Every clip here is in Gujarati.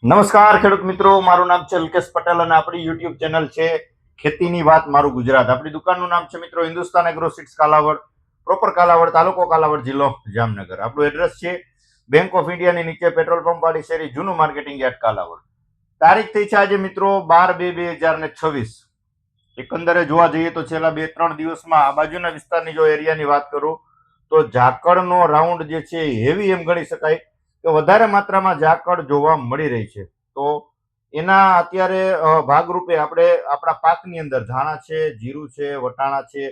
નમસ્કાર ખેડૂત મિત્રો, મારું નામ છે અલ્કેશ પટેલ અને આપણી યુટ્યુબ ચેનલ છે ખેતીની વાત મારું ગુજરાત. આપણી દુકાનનું નામ છે મિત્રો Hindustan agro seeds Kalavad, proper Kalavad, તાલુકો કાલાવડ, જિલ્લો જામનગર. આપણું એડ્રેસ છે બેંક ઓફ ઇન્ડિયાની નીચે પેટ્રોલ પંપ વાળી શેરી, જૂનું માર્કેટિંગ યાર્ડ કાલાવડ. તારીખ થઈ છે આજે મિત્રો 12/2/2026. એકંદરે જોવા જઈએ તો છેલ્લા 2-3 દિવસમાં આ બાજુના વિસ્તારની જો એરિયાની વાત કરું તો ઝાકળનો રાઉન્ડ જે છે હેવી એમ ગણી શકાય કે વધારે માત્રામાં ઝાકળ જોવા મળી રહી છે. તો એના અત્યારે ભાગરૂપે આપણે આપણા પાકની અંદર ધાણા છે, જીરું છે, વટાણા છે,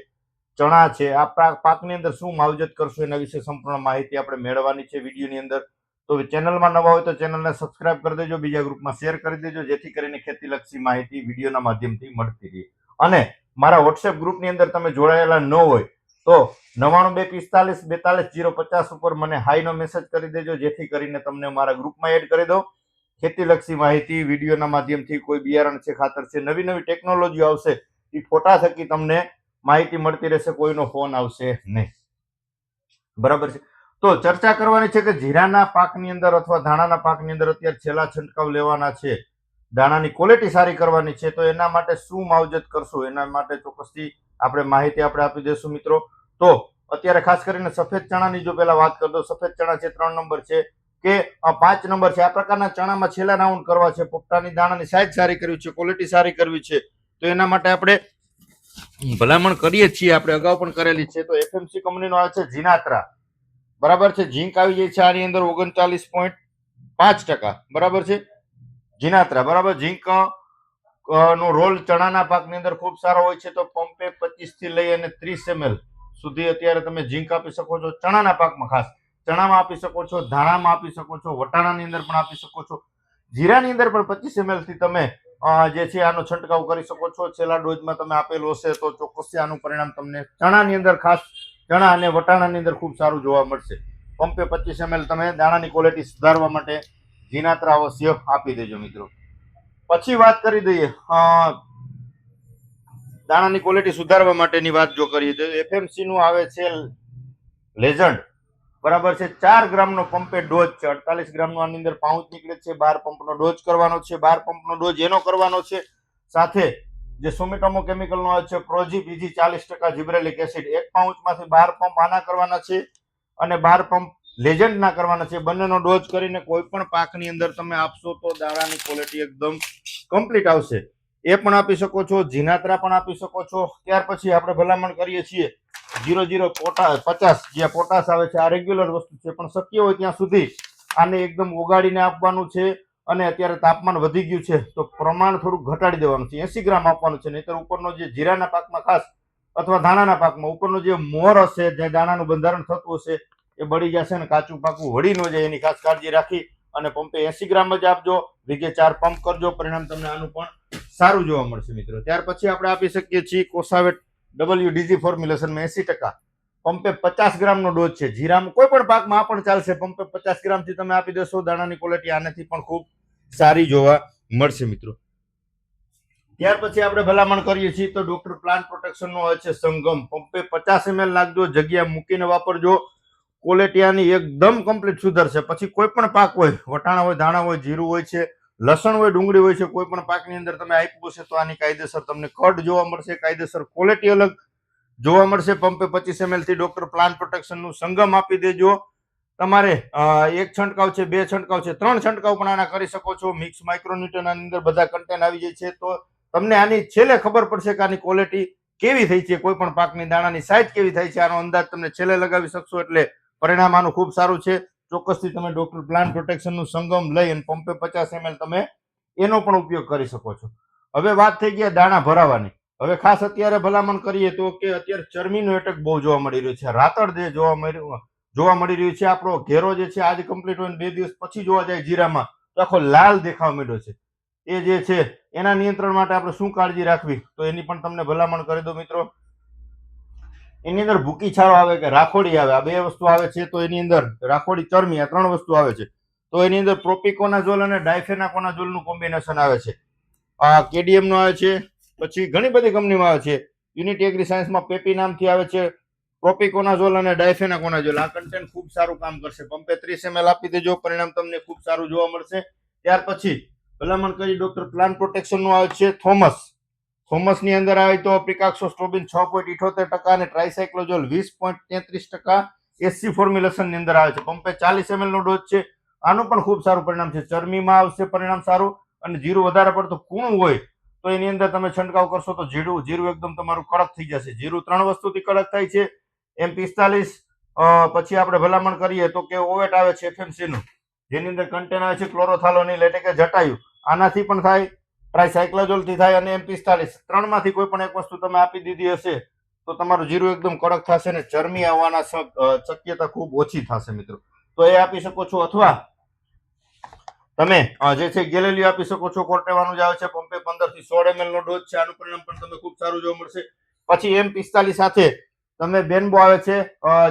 ચણા છે, આ પાકની અંદર શું માવજત કરશું એના વિશે સંપૂર્ણ માહિતી આપણે મેળવવાની છે વિડીયોની અંદર. તો ચેનલમાં નવા હોય તો ચેનલને સબસ્ક્રાઇબ કરી દેજો, બીજા ગ્રુપમાં શેર કરી દેજો, જેથી કરીને ખેતીલક્ષી માહિતી વિડીયોના માધ્યમથી મળતી રહે. અને મારા વોટ્સએપ ગ્રુપની અંદર તમે જોડાયેલા ન હોય તો 9925454050 ઉપર મને હાઈનો મેસેજ કરી દેજો, જેથી કરીને તમને મારા ગ્રુપમાં એડ કરી દો. ખેતીલક્ષી માહિતી વિડીયોના માધ્યમથી, કોઈ બિયારણ છે, ખાતર છે, નવી નવી ટેકનોલોજી આવશે એ ફોટા થકી તમને માહિતી મળતી રહેશે, કોઈનો ફોન આવશે નહીં. બરાબર છે. તો ચર્ચા કરવાની છે કે જીરાના પાકની અંદર અથવા ધાણાના પાકની અંદર અત્યારે છેલ્લા છંટકાવ લેવાના છે, દાણાની ક્વોલિટી સારી કરવાની છે, તો એના માટે શું માવજત કરશું એના માટે ચોક્કસથી આપણે માહિતી આપી દઈશું મિત્રો. તો અત્યારે ખાસ કરીને સફેદ ચણાની જો પેલા વાત કરતો, સફેદ ચણા છે 3 નંબર છે કે 5 નંબર છે, આ પ્રકારના ચણામાં છેલ્લા રાઉન્ડ કરવા છે, પોપટાની દાણાની સાઈઝ સારી કરવી છે, ક્વોલિટી સારી કરવી છે, તો એના માટે આપણે ભલામણ કરીએ છીએ, આપણે અગાઉ પણ કરેલી છે. તો એફએમસી કંપનીનો આવે છે જીનાત્રા, બરાબર છે. ઝીંક આવી જાય છે આની અંદર 39.5%, બરાબર છે, જીનાત્રા, બરાબર. ઝીંક નો રોલ ચણાના પાકની અંદર ખૂબ સારો હોય છે. તો પંપે 25 થી લઈ અને 30 ml સુધી અત્યારે તમે ઝીંક આપી શકો છો. ચણાના પાકમાં ખાસ ચણામાં આપી શકો છો, ધાણામાં આપી શકો છો, વટાણાની અંદર પણ આપી શકો છો, જીરાની અંદર પણ 25 ml થી તમે જે છે આનો છંટકાવ કરી શકો છો. છેલ્લા ડોઝમાં તમે આપેલો હશે તો ચોક્કસ આનું પરિણામ તમને ચણાની અંદર, ખાસ ચણા અને વટાણાની અંદર ખૂબ સારું જોવા મળશે. પંપે 25 ml તમે દાણાની ક્વોલિટી સુધારવા માટે જીનાત્રા અવશ્ય આપી દેજો મિત્રો. પછી વાત કરી દઈએ દાણાની ક્વોલિટી સુધારવા માટેની વાત જો કરીએ તો એફએમસી નું આવે છે લેજન્ડ, બરાબર છે. 4 ગ્રામનો પંપે ડોઝ છે, 48 ગ્રામનો આની અંદર પાઉચ નીકળે છે. 12 પંપનો ડોઝ કરવાનો છે. 12 પંપનો ડોઝ એનો કરવાનો છે. સાથે જે સુમિટોમો કેમિકલનો આવે છે પ્રોજી બીજી 40% જીબ્રેલિક એસિડ, 1 પાઉચમાંથી 12 પંપ આના કરવાના છે અને 12 પંપ લેજન્ડ ના કરવાના છે. બંનેનો ડોઝ કરીને કોઈ પણ પાકની અંદર તમે આપશો તો દાણાની ક્વોલિટી એકદમ કમ્પ્લીટ આવશે. એ પણ આપી શકો છો, જીનાત્રા પણ આપી શકો છો. ત્યાર પછી આપણે ભલામણ કરીએ છીએ 00 50, જે પોટાશ આવે છે, આ રેગ્યુલર વસ્તુ છે, પણ શક્ય હોય ત્યાં સુધી આને એકદમ ઓગાળીને આપવાનું છે. અને અત્યારે તાપમાન વધી ગયું છે તો પ્રમાણ થોડું ઘટાડી દેવાનું છે, 80 ગ્રામ આપવાનું છે. નહીતર ઉપરનો જે જીરાના પાકમાં ખાસ અથવા ધાણાના પાકમાં ઉપરનો જે મોર હશે, જે દાણાનું બંધારણ થતું હશે, એ બળી જશે ને કાચું પાકું વળી ન જાય, એની ખાસ કાળજી રાખી અને પંપે 80 ગ્રામ જ આપજો. વીઘે 4 પંપ કરજો, પરિણામ તમને આનું પણ સારું જોવા મળશે મિત્રો. ત્યાર પછી આપણે આપી શકીએ છીએ કોસાવેટ WDG ફોર્મ્યુલેશનમાં 80%, પંપે 50 ગ્રામનો ડોઝ છે. જીરામાં કોઈ પણ પાકમાં આ પણ ચાલશે, પંપે 50 ગ્રામથી તમે આપી દેશો, દાણાની ક્વોલિટી આનાથી પણ ખૂબ સારી જોવા મળશે મિત્રો. ત્યાર પછી આપણે ભલામણ કરીએ છીએ તો ડોક્ટર પ્લાન્ટ પ્રોટેક્શન નો હોય છે સંગમ, પંપે 50 ml નાખજો, જગ્યા મૂકીને વાપરજો, ક્વોલિટી આની એકદમ કમ્પ્લીટ સુધરશે. પછી કોઈ પણ પાક હોય, વટાણા હોય, ધાણા હોય, જીરું હોય છે, લસણ હોય, ડુંગળી હોય છે, કોઈ પણ પાકની અંદર તમે આપ્યું છે તો આની કાયદેસર તમને કટ જોવા મળશે, કાયદેસર ક્વોલિટી અલગ જોવા મળશે. પંપે 25 ml થી ડોક્ટર પ્લાન્ટ પ્રોટેક્શન નું સંગમ આપી દેજો. તમારે 1 છંટકાવ છે, 2 છંટકાવ છે, 3 છંટકાવ પણ આના કરી શકો છો. મિક્સ માઇક્રોન્યુટ્રન આની અંદર બધા કન્ટેન્ટ આવી જાય છે, તો તમને આની છેલ્લે ખબર પડશે કે આની ક્વોલિટી કેવી થઈ છે, કોઈ પણ પાકની દાણાની સાઈઝ કેવી થાય છે, આનો અંદાજ તમને છેલ્લે લગાવી શકશો. એટલે પરિણામ આનું ખૂબ સારું છે. ચોક્કસથી તમે ડોક્ટર પ્લાન્ટ પ્રોટેક્શન નું સંગમ લઈ અને પંપે 50 ml તમે એનો પણ ઉપયોગ કરી શકો છો. હવે વાત થઈ ગયા દાણા ભરાવાની. હવે ખાસ અત્યારે ભલામણ કરીએ તો કે અત્યારે ચરમીનો એટેક બહુ જોવા મળી રહ્યો છે, રાતળ જે જોવા મળી રહ્યું છે. આપણો ઘેરો જે છે આજ કમ્પ્લીટ હોય 2 દિવસ પછી જોવા જાય જીરામાં તો આખો લાલ દેખાવા માંડ્યો છે. એ જે છે એના નિયંત્રણ માટે આપણે શું કાળજી રાખવી તો એની પણ તમને ભલામણ કરી દો મિત્રો. એની અંદર ભૂકી છારો આવે કે રાખોડી આવે, આ 2 વસ્તુ આવે છે. તો એની અંદર રાખોડી, ચરમી, આ 3 વસ્તુ આવે છે. તો એની અંદર પ્રોપિકોનાઝોલ અને ડાયફેનાકોનાઝોલ નું કોમ્બિનેશન આવે છે. આ કેડીએમ નો આવે છે, પછી ઘણી બધી કંપનીમાં આવે છે. યુનિટી એગ્રી સાયન્સમાં પેપી નામથી આવે છે. પ્રોપિકોનાઝોલ અને ડાયફેનાકોનાઝોલ આ કન્ટેન્ટ ખૂબ સારું કામ કરશે. પંપે 30 ml આપી દેજો, પરિણામ તમને ખૂબ સારું જોવા મળશે. ત્યાર પછી ભલામણ કરી ડોક્ટર પ્લાન્ટ પ્રોટેક્શન નું આવે છે થોમસ ની અંદર આવે તો પ્રિકાક્સોસ્ટ્રોબિન 6.78% અને ટ્રાઇસાયક્લોઝોલ 20.33% એસસી ફોર્મ્યુલેશન ની અંદર આવે છે. પંપે 40 ml નો ડોઝ છે. આનું પણ ખૂબ સારું પરિણામ છે. ચરમીમાં આવશે પરિણામ સારું, અને જીરું વધારે પડતું કૂણું હોય તો એની અંદર તમે છંટકાવ કરશો તો જીરું એકદમ તમારું કડક થઈ જશે. જીરું 3 વસ્તુથી કડક થાય છે. M45 પછી આપણે ભલામણ કરીએ તો કે ઓવેટ આવે છે FMC નું, જેની અંદર કન્ટેન આવે છે ક્લોરોથાલોનિલ એટલે કે જટાયુ. આનાથી પણ થાય, ટ્રાયસાયક્લોઝોલ થી થાય, અને M45 ત્રણમાંથી કોઈ પણ એક વસ્તુ તમે આપી દીધી હશે તો તમારું જીરું એકદમ કડક થશે અને ચરમી આવવાના શક્યતા ખૂબ ઓછી થશે મિત્રો. તો એ આપી શકો છો, અથવા તમે જે છે ગેલેલિયો આપી શકો છો. કોર્ટેવાનું જ આવે છે. પંપે 15 થી 16 ml નો ડોઝ છે. આનું પરિણામ પણ તમને ખૂબ સારું જોવા મળશે. પછી M45 સાથે તમે બેનબો આવે છે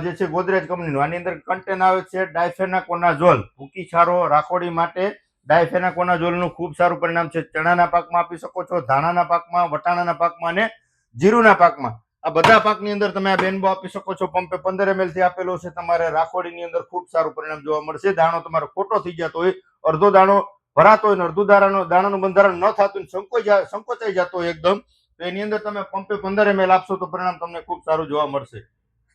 જે છે ગોદરેજ કંપનીનું. આની અંદર કન્ટેન આવે છે ડાયફેનાકોનાઝોલ. ભૂકી છારો રાખોડી માટે ડાયફેનાકોનાઝોલ નું ખૂબ સારું પરિણામ છે. ચણાના પાકમાં આપી શકો છો, ધાણાના પાકમાં, વટાણાના પાકમાં અને જીરુના પાકમાં. આ બધા પાકની અંદર તમે આ બેનબો આપી શકો છો. પંપે 15 ml થી આપેલો છે. તમારે રાખોડીની અંદર ખૂબ સારું પરિણામ જોવા મળશે. દાણો તમારો ખોટો થઈ જતો હોય, અડધો દાણો ભરાતો હોય ને અડધું દાણાનું બંધારણ ન થતું, સંકોચાઈ જતો હોય એકદમ, તો એની અંદર તમે પંપે 15 ml આપશો તો પરિણામ તમને ખૂબ સારું જોવા મળશે.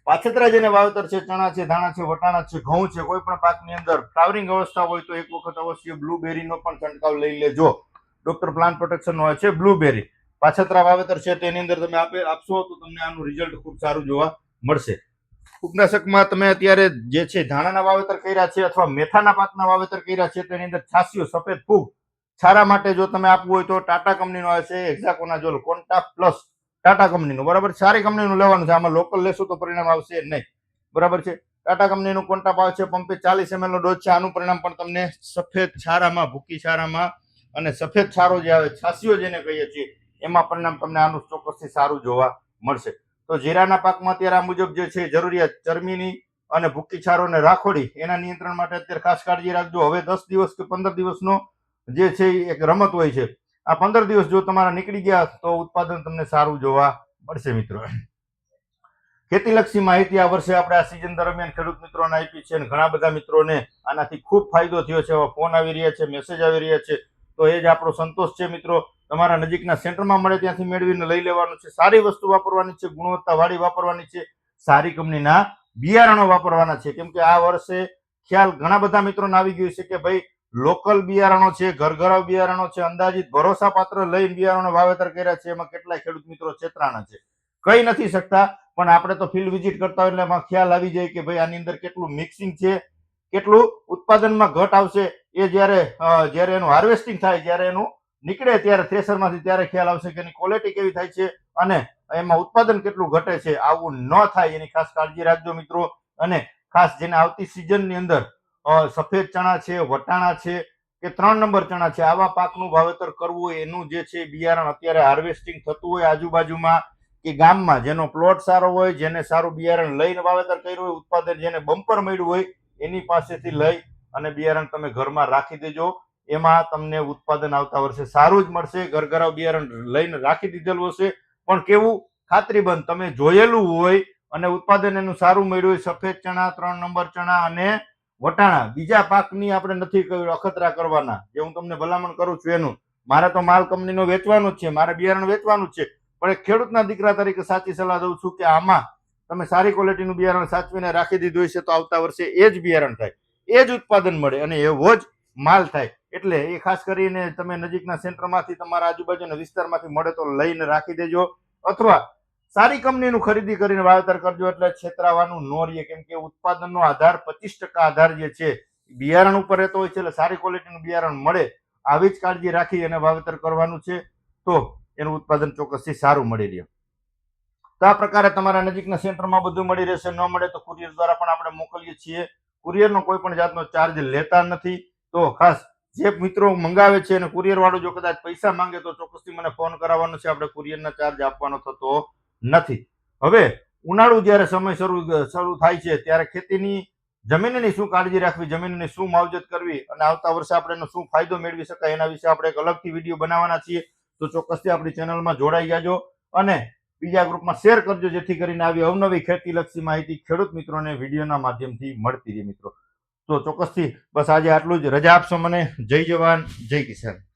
પાછતરા જેને વાવેતર છે, ચણા છે, ધાણા છે, વટાણા છે, ઘઉં છે, કોઈ પણ પાકની અંદર ફ્લાવરિંગ અવસ્થા હોય તો એક વખત અવશ્ય બ્લુબેરીનો પણ છંટકાવ લઈ લેજો. ડોક્ટર પ્લાન્ટ પ્રોટેક્શન નો હોય છે બ્લુબેરી. પાછતરા વાવેતર છે તેની અંદર તમે આપશો તો તમને આનું રિઝલ્ટ ખૂબ સારું જોવા મળશે. ફૂગનાશકમાં તમે અત્યારે જે છે ધાણાના વાવેતર કર્યા છે અથવા મેથાના પાકના વાવેતર કર્યા છે તેની અંદર છાસિયો સફેદ ફૂગ છારા માટે જો તમે આપવું હોય તો ટાટા કંપનીનો આવે છે હેક્ઝાકોનાઝોલ કોન્ટા પ્લસ, ટાટા કંપનીનું, બરાબર. સારી કંપનીનું લેવાનું છે. આમાં લોકલ લેશો તો પરિણામ આવશે નહીં, બરાબર છે. ટાટા કંપનીનું કોન્ટા આવે છે. પંપે 40 ml નો ડોઝ છે. આનું પરિણામ પણ તમને સફેદ છારામાં, ભૂકી છારામાં અને સફેદ છારો જે આવે, છાસિયો જેને કહીએ છીએ, એમાં પરિણામ તમને આનું ચોક્કસથી સારું જોવા મળશે. તો જીરાના પાકમાં અત્યારે આ મુજબ જે છે જરૂરિયાત ચરમીની અને ભૂકી છારો અને રાખોડી એના નિયંત્રણ માટે અત્યારે ખાસ કાળજી રાખજો. હવે 10 દિવસ કે 15 દિવસનો જે છે એક રમત હોય છે. આ 15 દિવસ જો તમારા નીકળી ગયા તો ઉત્પાદન તમને સારું જોવા મળશે મિત્રો. ખેતીલક્ષી માહિતી આ વર્ષે આપણે આ સિઝન દરમિયાન ખેડૂત મિત્રોને આપી છે, અને ઘણા બધા મિત્રોને આનાથી ખૂબ ફાયદો થયો છે. ફોન આવી રહ્યા છે, મેસેજ આવી રહ્યા છે, તો એ જ આપણો સંતોષ છે મિત્રો. તમારા નજીકના સેન્ટરમાં મળે ત્યાંથી મેળવીને લઈ લેવાનું છે. સારી વસ્તુ વાપરવાની છે, ગુણવત્તાવાળી વાપરવાની છે, સારી કંપનીના બિયારણો વાપરવાના છે. કેમ કે આ વર્ષે ખ્યાલ ઘણા બધા મિત્રોને આવી ગયું છે કે ભાઈ લોકલ બિયારણો છે, ઘરઘરાવ બિયારણો છે, અંદાજિત ભરોસાપાત્ર લઈને બિયારણો વાવેતર કર્યા છે. એમાં કેટલાય ખેડૂત મિત્રો છેતરાણા છે, કહી નથી શકતા, પણ આપણે તો ફિલ્ડ વિઝિટ કરતા હોય એટલે એમાં ખ્યાલ આવી જાય કે ભાઈ આની અંદર કેટલું મિક્સિંગ છે, કેટલું ઉત્પાદનમાં ઘટ આવશે. એ જ્યારે એનું હાર્વેસ્ટિંગ થાય, જ્યારે એનું નીકળે ત્યારે થ્રેશરમાંથી, ત્યારે ખ્યાલ આવશે કે એની ક્વોલિટી કેવી થાય છે અને એમાં ઉત્પાદન કેટલું ઘટે છે. આવું ન થાય એની ખાસ કાળજી રાખજો મિત્રો. અને ખાસ જેને આવતી સિઝનની અંદર સફેદ ચણા છે, વટાણા છે કે 3 નંબર ચણા છે, આવા પાકનું વાવેતર કરવું હોય, એનું જે છે બિયારણ અત્યારે હાર્વેસ્ટિંગ થતું હોય આજુબાજુમાં કે ગામમાં, જેનો પ્લોટ સારો હોય, જેને સારું બિયારણ લઈને વાવેતર કર્યું હોય, ઉત્પાદન જેને બમ્પર મળ્યું હોય, એની પાસેથી લઈ અને બિયારણ તમે ઘરમાં રાખી દેજો. એમાં તમને ઉત્પાદન આવતા વર્ષે સારું જ મળશે. ઘરઘરાવ બિયારણ લઈને રાખી દીધેલું હશે, પણ કેવું ખાતરીબંધ તમે જોયેલું હોય અને ઉત્પાદન એનું સારું મળ્યું હોય. સફેદ ચણા, 3 નંબર ચણા અને વટાણા, બીજા પાકની આપણે નથી અખતરા કરવાના. જે હું તમને ભલામણ કરું છું એનું, મારે તો માલ કંપનીનો વેચવાનું જ છે, મારે બિયારણ વેચવાનું જ છે, પણ એક ખેડૂતના દીકરા તરીકે સાચી સલાહ દઉં છું કે આમાં તમે સારી ક્વોલિટીનું બિયારણ સાચવીને રાખી દીધું હશે તો આવતા વર્ષે એ જ બિયારણ થાય, એ જ ઉત્પાદન મળે અને એવો જ માલ થાય. એટલે એ ખાસ કરીને તમે નજીકના સેન્ટરમાંથી, તમારા આજુબાજુના વિસ્તારમાંથી મળે તો લઈને રાખી દેજો, અથવા સારી કંપનીનું ખરીદી કરીને વાવેતર કરજો. એટલે છેતરાવાનું ન રહીએ, કેમ કે ઉત્પાદનનો આધાર 25% આધાર જે છે બિયારણ ઉપર રહેતો હોય છે. એટલે સારી ક્વોલિટીનું બિયારણ મળે આવી જ કાળજી રાખી અને વાવેતર કરવાનું છે, તો એનું ઉત્પાદન ચોક્કસથી સારું મળી રહે. તો આ પ્રકારે તમારા નજીકના સેન્ટરમાં બધું મળી રહેશે. ન મળે તો કુરિયર દ્વારા પણ આપણે મોકલીએ છીએ. કુરિયરનો કોઈ પણ જાતનો ચાર્જ લેતા નથી. તો ખાસ જે મિત્રો મંગાવે છે અને કુરિયર વાળો જો કદાચ પૈસા માંગે તો ચોક્કસથી મને ફોન કરાવવાનો છે. આપણે કુરિયરના ચાર્જ આપવાનો થતો નથી. હવે ઉનાળુ જ્યારે સમય શરૂ થાય છે ત્યારે ખેતીની જમીનની શું કાળજી રાખવી, જમીનની શું માવજત કરવી અને આવતા વર્ષે આપણે એનો શું ફાયદો મેળવી શકાય, એના વિશે આપણે એક અલગથી વિડીયો બનાવવાના છીએ. તો ચોક્કસથી આપણી ચેનલમાં જોડાઈ જાજો અને બીજા ગ્રુપમાં શેર કરજો, જેથી કરીને આવી અવનવી ખેતીલક્ષી માહિતી ખેડૂત મિત્રોને વિડીયોના માધ્યમથી મળતી રહે મિત્રો. તો ચોક્કસથી બસ આજે આટલું જ. રજા આપશો મને. જય જવાન જય કિસાન.